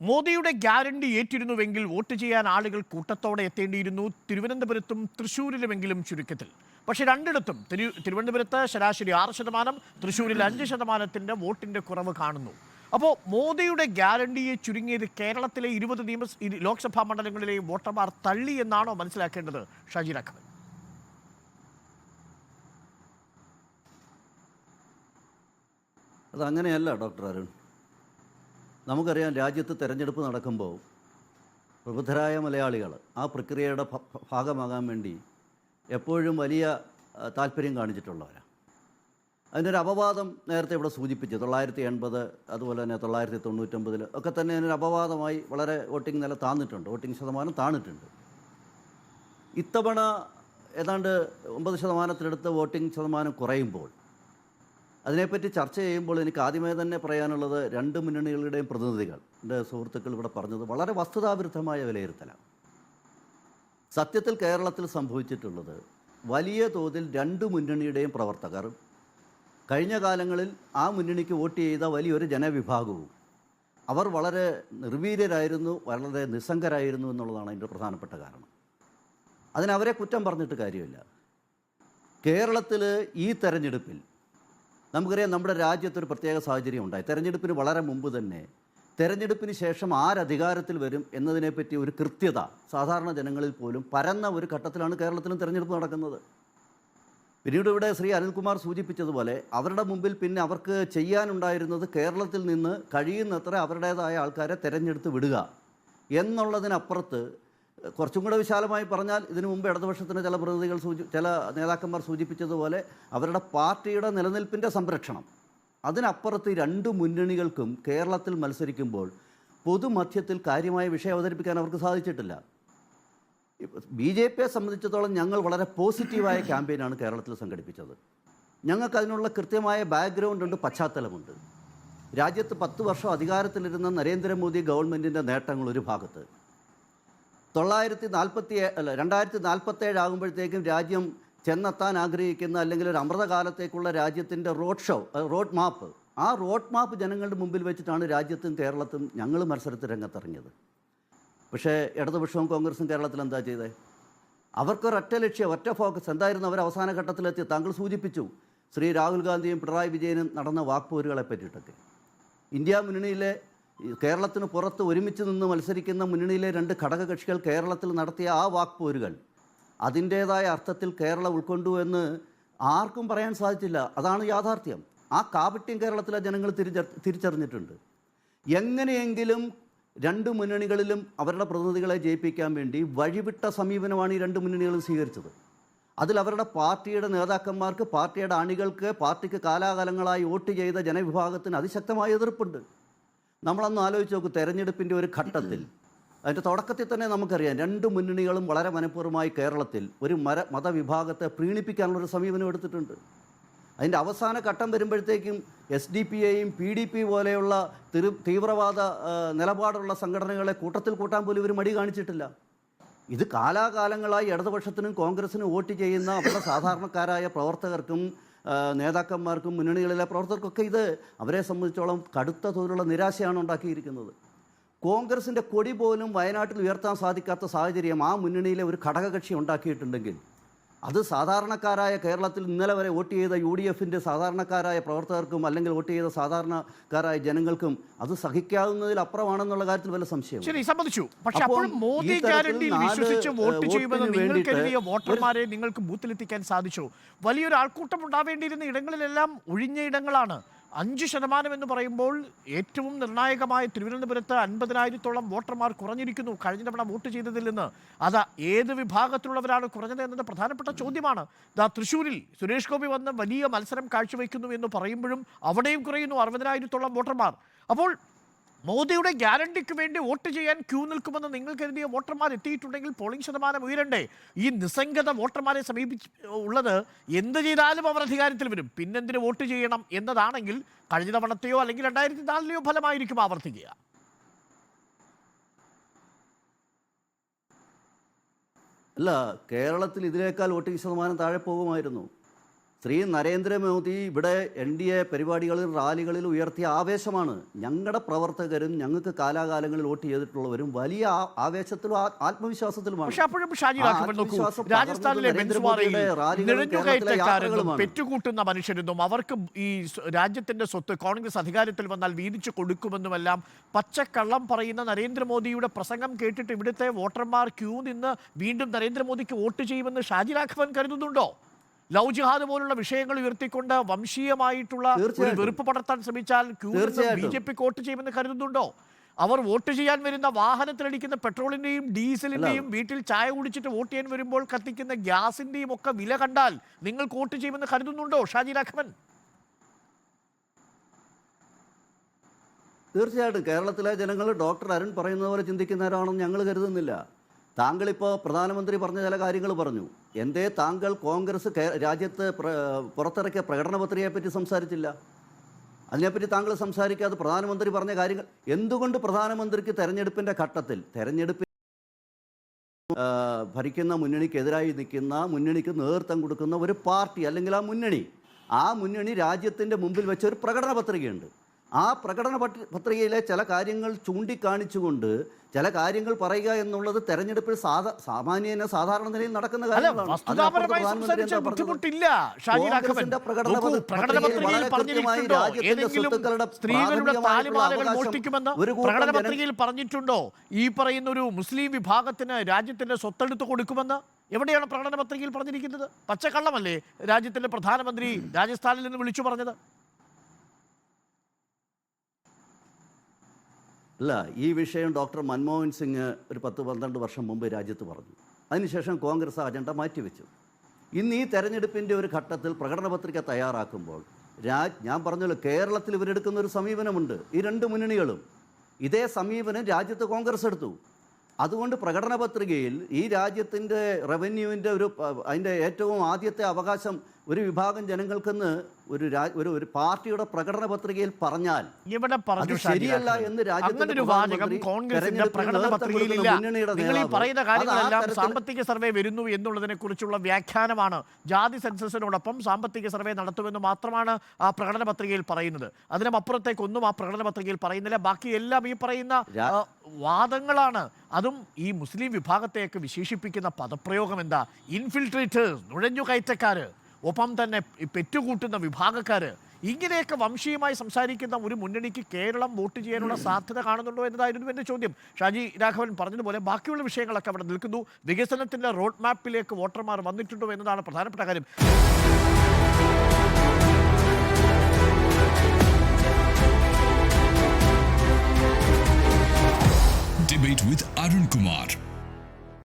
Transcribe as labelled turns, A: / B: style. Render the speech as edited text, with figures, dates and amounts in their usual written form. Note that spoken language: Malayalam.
A: മോദിയുടെ ഗ്യാരണ്ടി ഏറ്റിരുന്നുവെങ്കിൽ വോട്ട് ചെയ്യാൻ ആളുകൾ കൂട്ടത്തോടെ എത്തേണ്ടിയിരുന്നു. തിരുവനന്തപുരത്തും തൃശ്ശൂരിലുമെങ്കിലും ചുരുക്കത്തിൽ. പക്ഷേ രണ്ടിടത്തും തിരുവനന്തപുരത്ത് ശരാശരി 6%, തൃശ്ശൂരിൽ 5%-ന്റെ വോട്ടിന്റെ കുറവ് കാണുന്നു. അപ്പോൾ മോദിയുടെ ഗ്യാരണ്ടിയെ ചുരുങ്ങിയത് കേരളത്തിലെ 20 ലോക്സഭാ മണ്ഡലങ്ങളിലെ വോട്ടർമാർ തള്ളി എന്നാണോ മനസ്സിലാക്കേണ്ടത് ഷാജി അഹമ്മദ്?
B: അതങ്ങനെയല്ല ഡോക്ടർ അരുൺ. നമുക്കറിയാം, രാജ്യത്ത് തെരഞ്ഞെടുപ്പ് നടക്കുമ്പോൾ പ്രബുദ്ധരായ മലയാളികൾ ആ പ്രക്രിയയുടെ ഭാഗമാകാൻ വേണ്ടി എപ്പോഴും വലിയ താല്പര്യം കാണിച്ചിട്ടുള്ളവരാണ്. അതിനൊരു അപവാദം നേരത്തെ ഇവിടെ സൂചിപ്പിച്ചു. 980, അതുപോലെ തന്നെ 999 ഒക്കെ തന്നെ അതിനൊരു അപവാദമായി വളരെ വോട്ടിംഗ് നില താന്നിട്ടുണ്ട്, വോട്ടിംഗ് ശതമാനം താണിട്ടുണ്ട്. ഇത്തവണ ഏതാണ്ട് 9%-ത്തിനടുത്ത് വോട്ടിംഗ് ശതമാനം കുറയുമ്പോൾ അതിനെപ്പറ്റി ചർച്ച ചെയ്യുമ്പോൾ എനിക്ക് ആദ്യമേ തന്നെ പറയാനുള്ളത്, രണ്ട് മുന്നണികളുടെയും പ്രതിനിധികൾ, എൻ്റെ സുഹൃത്തുക്കൾ ഇവിടെ പറഞ്ഞത് വളരെ വസ്തുതാവിരുദ്ധമായ വിലയിരുത്തലാണ്. സത്യത്തിൽ കേരളത്തിൽ സംഭവിച്ചിട്ടുള്ളത്, വലിയ തോതിൽ രണ്ട് മുന്നണിയുടെയും പ്രവർത്തകർ കഴിഞ്ഞ കാലങ്ങളിൽ ആ മുന്നണിക്ക് വോട്ട് ചെയ്ത വലിയൊരു ജനവിഭാഗവും അവർ വളരെ നിർവീര്യരായിരുന്നു, വളരെ നിസ്സംഗരായിരുന്നു എന്നുള്ളതാണ് അതിൻ്റെ പ്രധാനപ്പെട്ട കാരണം. അതിനവരെ കുറ്റം പറഞ്ഞിട്ട് കാര്യമില്ല. കേരളത്തിൽ ഈ തെരഞ്ഞെടുപ്പിൽ നമുക്കറിയാം, നമ്മുടെ രാജ്യത്തൊരു പ്രത്യേക സാഹചര്യം ഉണ്ടായി. തെരഞ്ഞെടുപ്പിന് വളരെ മുമ്പ് തന്നെ തെരഞ്ഞെടുപ്പിന് ശേഷം ആരധികാരത്തിൽ വരും എന്നതിനെപ്പറ്റി ഒരു കൃത്യത സാധാരണ ജനങ്ങളിൽ പോലും പരന്ന ഒരു ഘട്ടത്തിലാണ് കേരളത്തിലും തെരഞ്ഞെടുപ്പ് നടക്കുന്നത്. പിന്നീട് ഇവിടെ ശ്രീ അനിൽകുമാർ സൂചിപ്പിച്ചതുപോലെ അവരുടെ മുമ്പിൽ പിന്നെ അവർക്ക് ചെയ്യാനുണ്ടായിരുന്നത് കേരളത്തിൽ നിന്ന് കഴിയുന്നത്ര അവരുടേതായ ആൾക്കാരെ തെരഞ്ഞെടുത്ത് വിടുക എന്നുള്ളതിനപ്പുറത്ത്, കുറച്ചും കൂടെ വിശാലമായി പറഞ്ഞാൽ, ഇതിനു മുമ്പ് ഇടതുപക്ഷത്തിൻ്റെ ചില പ്രതിനിധികൾ ചില നേതാക്കന്മാർ സൂചിപ്പിച്ചതുപോലെ അവരുടെ പാർട്ടിയുടെ നിലനിൽപ്പിൻ്റെ സംരക്ഷണം, അതിനപ്പുറത്ത് രണ്ട് മുന്നണികൾക്കും കേരളത്തിൽ മത്സരിക്കുമ്പോൾ പൊതുമധ്യത്തിൽ കാര്യമായ വിഷയം അവതരിപ്പിക്കാൻ അവർക്ക് സാധിച്ചിട്ടില്ല. BJPയെ സംബന്ധിച്ചിടത്തോളം ഞങ്ങൾ വളരെ പോസിറ്റീവായ ക്യാമ്പയിനാണ് കേരളത്തിൽ സംഘടിപ്പിച്ചത്. ഞങ്ങൾക്ക് അതിനുള്ള കൃത്യമായ ബാക്ക്ഗ്രൗണ്ട് ഉണ്ട്, പശ്ചാത്തലമുണ്ട്. രാജ്യത്ത് 10 വർഷം അധികാരത്തിലിരുന്ന നരേന്ദ്രമോദി ഗവൺമെൻറ്റിൻ്റെ നേട്ടങ്ങൾ ഒരു ഭാഗത്ത്, 2047 ആകുമ്പോഴത്തേക്കും രാജ്യം ചെന്നെത്താൻ ആഗ്രഹിക്കുന്ന, അല്ലെങ്കിൽ ഒരു അമൃതകാലത്തേക്കുള്ള രാജ്യത്തിൻ്റെ റോഡ് മാപ്പ്, ആ റോഡ് മാപ്പ് ജനങ്ങളുടെ മുമ്പിൽ വെച്ചിട്ടാണ് രാജ്യത്തും കേരളത്തും ഞങ്ങൾ മത്സരത്തിൽ രംഗത്തിറങ്ങിയത്. പക്ഷേ ഇടതുപക്ഷവും കോൺഗ്രസും കേരളത്തിൽ എന്താ ചെയ്തത്? അവർക്കൊരൊറ്റ ലക്ഷ്യം, ഒറ്റ ഫോക്കസ് എന്തായിരുന്നു? അവർ അവസാന ഘട്ടത്തിലെത്തി. താങ്കൾ സൂചിപ്പിച്ചു ശ്രീ രാഹുൽ ഗാന്ധിയും പിണറായി വിജയനും നടന്ന വാക്പോരുകളെ പറ്റിയിട്ടൊക്കെ. ഇന്ത്യ മുന്നണിയിലെ, കേരളത്തിന് പുറത്ത് ഒരുമിച്ച് നിന്ന് മത്സരിക്കുന്ന മുന്നണിയിലെ രണ്ട് ഘടകകക്ഷികൾ കേരളത്തിൽ നടത്തിയ ആ വാക്പോരുകൾ അതിൻ്റേതായ അർത്ഥത്തിൽ കേരളം ഉൾക്കൊണ്ടു എന്ന് ആർക്കും പറയാൻ സാധിച്ചില്ല. അതാണ് യാഥാർത്ഥ്യം. ആ കാപട്യം കേരളത്തിലെ ജനങ്ങൾ തിരിച്ചറിഞ്ഞിട്ടുണ്ട്. എങ്ങനെയെങ്കിലും രണ്ട് മുന്നണികളിലും അവരുടെ പ്രതിനിധികളെ ജയിപ്പിക്കാൻ വേണ്ടി വഴിവിട്ട സമീപനമാണ് ഈ രണ്ട് മുന്നണികളും സ്വീകരിച്ചത്. അതിൽ അവരുടെ പാർട്ടിയുടെ നേതാക്കന്മാർക്ക്, പാർട്ടിയുടെ അണികൾക്ക്, പാർട്ടിക്ക് കാലാകാലങ്ങളായി വോട്ട് ചെയ്ത ജനവിഭാഗത്തിന് അതിശക്തമായ എതിർപ്പുണ്ട്. നമ്മളൊന്ന് ആലോചിച്ച് നോക്കൂ, തെരഞ്ഞെടുപ്പിൻ്റെ ഒരു ഘട്ടത്തിൽ, അതിൻ്റെ തുടക്കത്തിൽ തന്നെ നമുക്കറിയാം, രണ്ട് മുന്നണികളും വളരെ മനഃപൂർവ്വമായി കേരളത്തിൽ ഒരു മതവിഭാഗത്തെ പ്രീണിപ്പിക്കാനുള്ളൊരു സമീപനം എടുത്തിട്ടുണ്ട്. അതിൻ്റെ അവസാന ഘട്ടം വരുമ്പോഴത്തേക്കും SDPയെയും PDP പോലെയുള്ള തീവ്രവാദ നിലപാടുള്ള സംഘടനകളെ കൂട്ടത്തിൽ കൂട്ടാൻ പോലും ഇവർ മടി കാണിച്ചിട്ടില്ല. ഇത് കാലാകാലങ്ങളായി ഇടതുപക്ഷത്തിനും കോൺഗ്രസിനും വോട്ട് ചെയ്യുന്ന അവരുടെ സാധാരണക്കാരായ പ്രവർത്തകർക്കും നേതാക്കന്മാർക്കും മുന്നണികളിലെ പ്രവർത്തകർക്കൊക്കെ ഇത് അവരെ സംബന്ധിച്ചോളം കടുത്ത തോതിലുള്ള നിരാശയാണ് ഉണ്ടാക്കിയിരിക്കുന്നത്. കോൺഗ്രസിൻ്റെ കൊടി പോലും വയനാട്ടിൽ ഉയർത്താൻ സാധിക്കാത്ത സാഹചര്യം ആ മുന്നണിയിലെ ഒരു ഘടകകക്ഷി ഉണ്ടാക്കിയിട്ടുണ്ടെങ്കിൽ, അത് സാധാരണക്കാരായ, കേരളത്തിൽ ഇന്നലെ വരെ വോട്ട് ചെയ്ത UDFൻ്റെ സാധാരണക്കാരായ പ്രവർത്തകർക്കും, അല്ലെങ്കിൽ വോട്ട് ചെയ്ത സാധാരണക്കാരായ ജനങ്ങൾക്കും അത് സഹിക്കാവുന്നതിലപ്പുറമാണെന്നുള്ള കാര്യത്തിൽ വല്ല സംശയം.
A: ശരി, സമ്മതിച്ചു. പക്ഷേ അപ്പോഴും മോദി ഗ്യാരണ്ടിയിൽ വിശ്വസിച്ച് വോട്ട് ചെയ്യുമെന്ന് നിങ്ങൾ കരുതിയ വോട്ടർമാരെ നിങ്ങൾക്ക് ബൂത്തിലെത്തിക്കാൻ സാധിച്ചു? വലിയൊരു ആൾക്കൂട്ടം ഉണ്ടാവേണ്ടിയിരുന്ന ഇടങ്ങളിലെല്ലാം ഒഴിഞ്ഞ ഇടങ്ങളാണ്. 5% എന്ന് പറയുമ്പോൾ ഏറ്റവും നിർണായകമായ തിരുവനന്തപുരത്ത് 50,000-ഓളം വോട്ടർമാർ കുറഞ്ഞിരിക്കുന്നു കഴിഞ്ഞ തവണ വോട്ട് ചെയ്തതിൽ നിന്ന്. അത് ഏത് വിഭാഗത്തിലുള്ളവരാണ് കുറഞ്ഞത് എന്നത് പ്രധാനപ്പെട്ട ചോദ്യമാണ്. തൃശ്ശൂരിൽ സുരേഷ് ഗോപി വന്ന് വലിയ മത്സരം കാഴ്ചവെക്കുന്നു എന്ന് പറയുമ്പോഴും അവിടെയും കുറയുന്നു 60,000-ഓളം വോട്ടർമാർ. അപ്പോൾ മോദിയുടെ ഗ്യാരണ്ടിക്ക് വേണ്ടി വോട്ട് ചെയ്യാൻ ക്യൂ നിൽക്കുമെന്ന് നിങ്ങൾ കരുതിയ വോട്ടർമാർ എത്തിയിട്ടുണ്ടെങ്കിൽ പോളിംഗ് ശതമാനം ഉയരണ്ടേ? ഈ നിസ്സംഗത വോട്ടർമാരെ ഉള്ളത് എന്ത് ചെയ്താലും അവർ അധികാരത്തിൽ വരും, പിന്നെന്തിന് വോട്ട് ചെയ്യണം എന്നതാണെങ്കിൽ കഴിഞ്ഞ തവണത്തെയോ അല്ലെങ്കിൽ 2004-ലെയോ ഫലമായിരിക്കും ആവർത്തിക്കുക.
B: അല്ല, കേരളത്തിൽ ഇതിനേക്കാൾ വോട്ടിംഗ് ശതമാനം താഴെ പോകുമായിരുന്നു. ശ്രീ നരേന്ദ്രമോദി ഇവിടെ NDA പരിപാടികളിൽ റാലികളിൽ ഉയർത്തിയ ആവേശമാണ്. ഞങ്ങളുടെ പ്രവർത്തകരും ഞങ്ങൾക്ക് കാലാകാലങ്ങളിൽ വോട്ട് ചെയ്തിട്ടുള്ളവരും വലിയ ആവേശത്തിലും ആത്മവിശ്വാസത്തിലുമാണ്.
A: പക്ഷേ അപ്പോഴും ഷാജി രാഘവൻ നോക്കൂ, രാജസ്ഥാനിലെ ബെൻസ്വാറയിൽ നുഴഞ്ഞുകയറ്റക്കാരെന്നും പെറ്റുകൂട്ടുന്ന മനുഷ്യരെന്നും അവർക്ക് ഈ രാജ്യത്തിന്റെ സ്വത്ത് കോൺഗ്രസ് അധികാരത്തിൽ വന്നാൽ വീതിച്ചു കൊടുക്കുമെന്നുമെല്ലാം പച്ചക്കള്ളം പറയുന്ന നരേന്ദ്രമോദിയുടെ പ്രസംഗം കേട്ടിട്ട് ഇവിടുത്തെ വോട്ടർമാർ ക്യൂ നിന്ന് വീണ്ടും നരേന്ദ്രമോദിക്ക് വോട്ട് ചെയ്യുമെന്ന് ഷാജി രാഘവൻ കരുതുന്നുണ്ടോ? ലവ് ജിഹാദ് പോലുള്ള വിഷയങ്ങൾ ഉയർത്തിക്കൊണ്ട് വംശീയമായിട്ടുള്ള ഒരു വെറുപ്പ് പടർത്താൻ ശ്രമിച്ചാൽ BJP വോട്ട് ചെയ്യുമെന്ന് കരുതുന്നുണ്ടോ? അവർ വോട്ട് ചെയ്യാൻ വരുന്ന വാഹനത്തിലടിക്കുന്ന പെട്രോളിന്റെയും ഡീസലിന്റെയും വീട്ടിൽ ചായ കുടിച്ചിട്ട് വോട്ട് ചെയ്യാൻ വരുമ്പോൾ കത്തിക്കുന്ന ഗ്യാസിന്റെയും ഒക്കെ വില കണ്ടാൽ നിങ്ങൾക്ക് വോട്ട് ചെയ്യുമെന്ന് കരുതുന്നുണ്ടോ ഷാജി രാഘവൻ?
B: തീർച്ചയായിട്ടും കേരളത്തിലെ ജനങ്ങൾ ഡോക്ടർ അരുൺ പറയുന്നത് പോലെ ചിന്തിക്കുന്നവരാണെന്ന് ഞങ്ങൾ കരുതുന്നില്ല. താങ്കളിപ്പോൾ പ്രധാനമന്ത്രി പറഞ്ഞ ചില കാര്യങ്ങൾ പറഞ്ഞു. എന്തേ താങ്കൾ കോൺഗ്രസ് രാജ്യത്ത് പുറത്തിറക്കിയ പ്രകടന പത്രികയെപ്പറ്റി സംസാരിച്ചില്ല? അതിനെപ്പറ്റി താങ്കൾ സംസാരിക്കാതെ പ്രധാനമന്ത്രി പറഞ്ഞ കാര്യങ്ങൾ എന്തുകൊണ്ട് പ്രധാനമന്ത്രിക്ക് തെരഞ്ഞെടുപ്പിൻ്റെ ഘട്ടത്തിൽ ഭരിക്കുന്ന മുന്നണിക്കെതിരായി നിൽക്കുന്ന മുന്നണിക്ക് നേതൃത്വം കൊടുക്കുന്ന ഒരു പാർട്ടി അല്ലെങ്കിൽ ആ മുന്നണി രാജ്യത്തിൻ്റെ മുമ്പിൽ വെച്ച ഒരു പ്രകടന പത്രികയുണ്ട്. ആ പ്രകടന പത്രികയിലെ ചില കാര്യങ്ങൾ ചൂണ്ടിക്കാണിച്ചുകൊണ്ട് ചില കാര്യങ്ങൾ പറയുക എന്നുള്ളത് തെരഞ്ഞെടുപ്പിൽ സാധാരണ നിലയിൽ നടക്കുന്ന കാര്യങ്ങളാണ്.
A: പറഞ്ഞിട്ടുണ്ടോ ഈ പറയുന്ന ഒരു മുസ്ലിം വിഭാഗത്തിന് രാജ്യത്തിന്റെ സ്വത്തെടുത്ത് കൊടുക്കുമെന്ന്? എവിടെയാണ് പ്രകടന പത്രികയിൽ പറഞ്ഞിരിക്കുന്നത്? പച്ചക്കള്ളമല്ലേ രാജ്യത്തിന്റെ പ്രധാനമന്ത്രി രാജസ്ഥാനിൽ നിന്ന് വിളിച്ചു പറഞ്ഞത്?
B: അല്ല, ഈ വിഷയം ഡോക്ടർ മൻമോഹൻ സിംഗ് ഒരു 10-12 വർഷം മുമ്പ് രാജ്യത്ത് പറഞ്ഞു. അതിനുശേഷം കോൺഗ്രസ് അജണ്ട മാറ്റിവെച്ചു. ഇന്ന് ഈ തെരഞ്ഞെടുപ്പിൻ്റെ ഒരു ഘട്ടത്തിൽ പ്രകടന പത്രിക തയ്യാറാക്കുമ്പോൾ ഞാൻ പറഞ്ഞല്ലോ, കേരളത്തിൽ ഇവരെടുക്കുന്ന ഒരു സമീപനമുണ്ട്. ഈ രണ്ട് മുന്നണികളും ഇതേ സമീപനം രാജ്യത്ത് കോൺഗ്രസ് എടുത്തു. അതുകൊണ്ട് പ്രകടന പത്രികയിൽ ഈ രാജ്യത്തിൻ്റെ റവന്യൂവിൻ്റെ അതിൻ്റെ ഏറ്റവും ആദ്യത്തെ അവകാശം ഒരു വിഭാഗം ജനങ്ങൾക്കെന്ന് ഒരു പാർട്ടിയുടെ പ്രകടന പത്രികയിൽ പറഞ്ഞാൽ
A: ഇവിടെ
B: ശരിയല്ല എന്ന്
A: പറയുന്ന കാര്യങ്ങളെല്ലാം സാമ്പത്തിക സർവേ വരുന്നു എന്നുള്ളതിനെ കുറിച്ചുള്ള വ്യാഖ്യാനമാണ്. ജാതി സെൻസസിനോടൊപ്പം സാമ്പത്തിക സർവേ നടത്തുമെന്ന് മാത്രമാണ് ആ പ്രകടന പത്രികയിൽ പറയുന്നത്. അതിനും അപ്പുറത്തേക്കൊന്നും ആ പ്രകടന പത്രികയിൽ പറയുന്നില്ല. ബാക്കി എല്ലാം ഈ പറയുന്ന വാദങ്ങളാണ്. അതും ഈ മുസ്ലിം വിഭാഗത്തെയൊക്കെ വിശേഷിപ്പിക്കുന്ന പദപ്രയോഗം എന്താ? ഇൻഫിൽട്രേറ്റേഴ്സ്, നുഴഞ്ഞുകയറ്റക്കാര്, ഒപ്പം തന്നെ പെറ്റുകൂട്ടുന്ന വിഭാഗക്കാര്. ഇങ്ങനെയൊക്കെ വംശീയമായി സംസാരിക്കുന്ന ഒരു മുന്നണിക്ക് കേരളം വോട്ട് ചെയ്യാനുള്ള സാധ്യത കാണുന്നുണ്ടോ എന്നതായിരുന്നു എൻ്റെ ചോദ്യം. ഷാജി രാഘവൻ പറഞ്ഞതുപോലെ ബാക്കിയുള്ള വിഷയങ്ങളൊക്കെ അവിടെ നിൽക്കുന്നു. വികസനത്തിൻ്റെ റോഡ് മാപ്പിലേക്ക് വോട്ടർമാർ വന്നിട്ടുണ്ടോ എന്നതാണ് പ്രധാനപ്പെട്ട കാര്യം.
C: Debate with Arun Kumar.